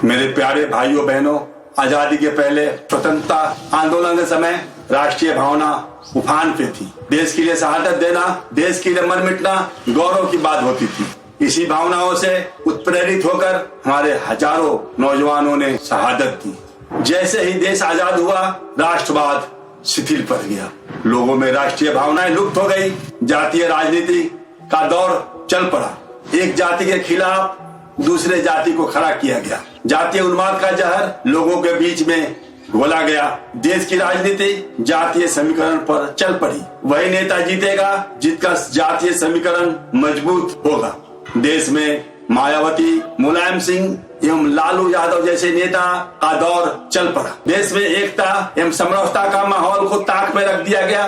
मेरे प्यारे भाइयों बहनों, आजादी के पहले स्वतंत्रता आंदोलन के समय राष्ट्रीय भावना उफान पे थी। देश के लिए शहादत देना, देश के लिए मर मिटना गौरव की बात होती थी। इसी भावनाओं से उत्प्रेरित होकर हमारे हजारों नौजवानों ने शहादत दी। जैसे ही देश आजाद हुआ, राष्ट्रवाद शिथिल पड़ गया, लोगों में राष्ट्रीय भावनाएं लुप्त हो गई, जातीय राजनीति का दौर चल पड़ा। एक जाति के खिलाफ दूसरे जाति को खड़ा किया गया, जातीय उन्माद का जहर लोगों के बीच में घोला गया। देश की राजनीति जातीय समीकरण पर चल पड़ी। वही नेता जीतेगा जिसका जातीय समीकरण मजबूत होगा। देश में मायावती, मुलायम सिंह एवं लालू यादव जैसे नेता का दौर चल पड़ा। देश में एकता एवं समरसता का माहौल को ताक में रख दिया गया।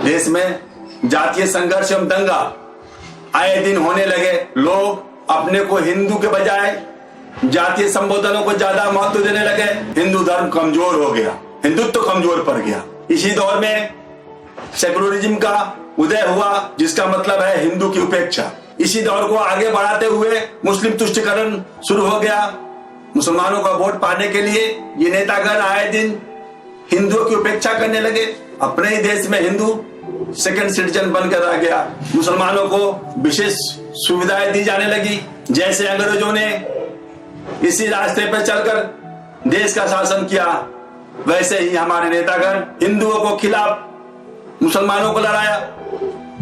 देश में जातीय संघर्ष एवं दंगा आए दिन होने लगे। लोग अपने को हिंदू के बजाय जातीय संबोधनों को ज्यादा महत्व देने लगे। हिंदू धर्म कमजोर हो गया, हिंदुत्व कमजोर पड़ गया। इसी दौर में सेकुलरिज्म का उदय हुआ, जिसका मतलब है हिंदू की उपेक्षा। इसी दौर को आगे बढ़ाते हुए मुस्लिम तुष्टीकरण शुरू हो गया। मुसलमानों का वोट पाने के लिए ये नेतागण आए दिन हिंदुओं की उपेक्षा करने लगे। अपने ही देश में हिंदू सेकंड सिटीजन बनकर रह गया। मुसलमानों को विशेष सुविधाएं दी जाने लगी। जैसे अंग्रेजों ने इसी रास्ते पर चलकर देश का शासन किया, वैसे ही हमारे नेतागण हिंदुओं को खिलाफ मुसलमानों को लड़ाया।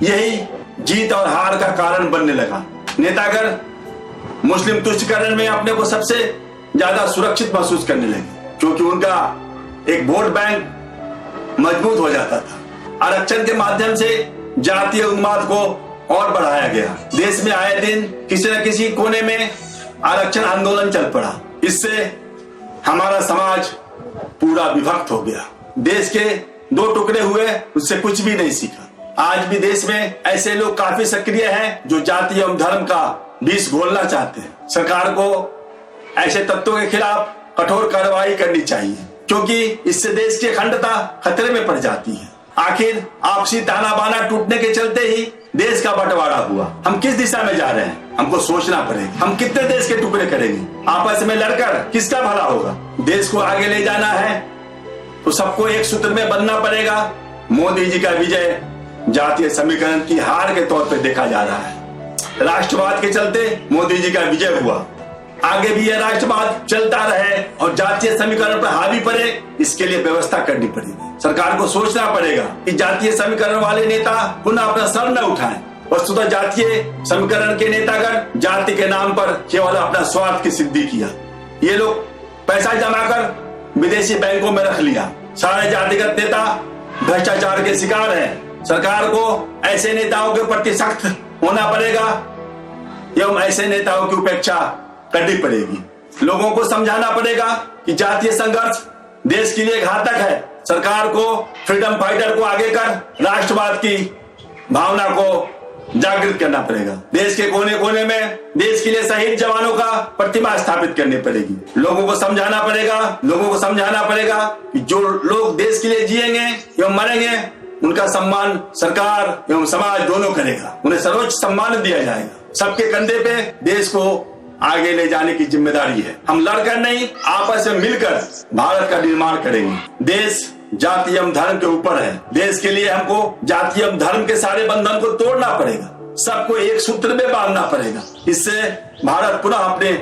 यही जीत और हार का कारण बनने लगा। नेतागण मुस्लिम तुष्टीकरण में अपने को सबसे ज्यादा सुरक्षित महसूस करने लगे, क्योंकि उनका एक वोट बैंक मजबूत हो जाता था। आरक्षण के माध्यम से जातीय उन्माद को और बढ़ाया गया। देश में आए दिन किसी न किसी कोने में आरक्षण आंदोलन चल पड़ा। इससे हमारा समाज पूरा विभक्त हो गया। देश के दो टुकड़े हुए, उससे कुछ भी नहीं सीखा। आज भी देश में ऐसे लोग काफी सक्रिय हैं जो जाति एवं धर्म का विष घोलना चाहते हैं। सरकार को ऐसे तत्वों के खिलाफ कठोर कार्रवाई करनी चाहिए, क्योंकि इससे देश की अखंडता खतरे में पड़ जाती है। आखिर आपसी ताना बाना टूटने के चलते ही देश का बंटवारा हुआ। हम किस दिशा में जा रहे हैं, हमको सोचना पड़ेगा। हम कितने देश के टुकड़े करेंगे? आपस में लड़कर किसका भला होगा? देश को आगे ले जाना है तो सबको एक सूत्र में बंधना पड़ेगा। मोदी जी का विजय जातीय समीकरण की हार के तौर पर देखा जा रहा है। राष्ट्रवाद के चलते मोदी जी का विजय हुआ। आगे भी यह राष्ट्रवाद चलता रहे और जातीय समीकरण पर हावी पड़े, इसके लिए व्यवस्था करनी पड़ेगी। सरकार को सोचना पड़ेगा कि जातीय समीकरण वाले नेता पुनः अपना सर न उठाएं। वस्तुतः जातीय समीकरण के नेतागण जाति के नाम पर केवल अपना स्वार्थ की सिद्धि किया। ये लोग पैसा जमा कर विदेशी बैंकों में रख लिया। सारे जातिगत नेता भ्रष्टाचार के शिकार हैं। सरकार को ऐसे नेताओं के प्रति सख्त होना पड़ेगा एवं ऐसे नेताओं की उपेक्षा करनी पड़ेगी। लोगों को समझाना पड़ेगा कि जातीय संघर्ष देश के लिए घातक है। सरकार को फ्रीडम फाइटर को आगे कर राष्ट्रवाद की भावना को जागृत करना पड़ेगा। देश के कोने कोने में देश के लिए शहीद जवानों का प्रतिमा स्थापित करनी पड़ेगी। लोगों को समझाना पड़ेगा कि जो लोग देश के लिए जिएंगे एवं मरेंगे, उनका सम्मान सरकार एवं समाज दोनों करेगा। उन्हें सर्वोच्च सम्मान दिया जाएगा। सबके कंधे पे देश को आगे ले जाने की जिम्मेदारी है। हम लड़कर नहीं, आपस में मिलकर भारत का निर्माण करेंगे। देश जाति एवं धर्म के ऊपर है। देश के लिए हमको जाति एवं धर्म के सारे बंधन को तोड़ना पड़ेगा। सबको एक सूत्र में बांधना पड़ेगा। इससे भारत पुनः अपने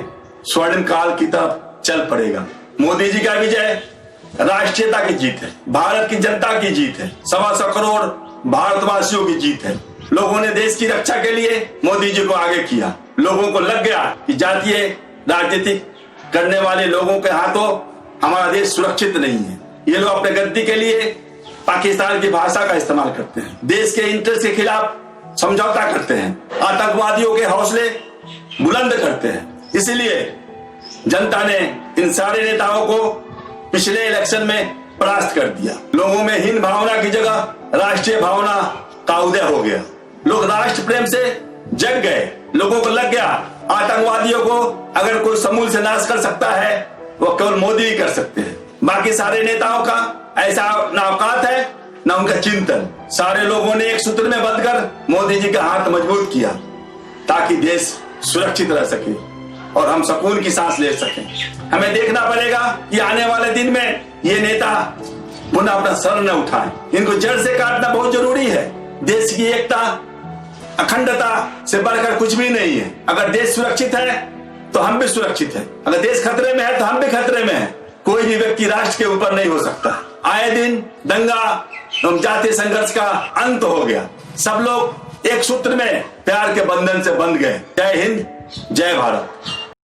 स्वर्णिम काल की तरफ चल पड़ेगा। मोदी जी का विजय राष्ट्रीयता की जीत है, भारत की जनता की जीत है, 125 करोड़ भारतवासियों की जीत है। लोगों ने देश की रक्षा के लिए मोदी जी को आगे किया। लोगों को लग गया कि जातीय राजनीति करने वाले लोगों के हाथों हमारा देश सुरक्षित नहीं है। ये लोग अपने गद्दी के लिए पाकिस्तान की भाषा का इस्तेमाल करते हैं, देश के इंटरेस्ट के खिलाफ समझौता करते हैं, आतंकवादियों के हौसले बुलंद करते हैं। इसलिए जनता ने इन सारे नेताओं को पिछले इलेक्शन में परास्त कर दिया। लोगों में हीन भावना की जगह राष्ट्रीय भावना का उदय हो गया। लोग राष्ट्र प्रेम से जग गए। लोगों को लग गया आतंकवादियों को अगर कोई समूल से नाश कर सकता है, वो केवल मोदी ही कर सकते हैं। बाकी सारे नेताओं का ऐसा ना औकात है ना उनका चिंतन। सारे लोगों ने एक सूत्र में बंधकर मोदी जी का हाथ मजबूत किया ताकि देश सुरक्षित रह सके। और हम सुकून की सांस ले सकें। हमें देखना पड़ेगा कि आने वाले दिन में ये नेता पुनः अपना सर न उठाएं। इनको जड़ से काटना बहुत जरूरी है। देश की एकता, अखंडता से बढ़कर कुछ भी नहीं है। अगर देश सुरक्षित है तो हम भी सुरक्षित हैं। अगर देश खतरे में है तो हम भी खतरे में हैं। कोई भी व्यक्ति राष्ट्र के ऊपर नहीं हो सकता। आए दिन दंगा एवं जातीय संघर्ष का अंत हो गया। सब लोग एक सूत्र में प्यार के बंधन से बंध गए। जय हिंद, जय भारत।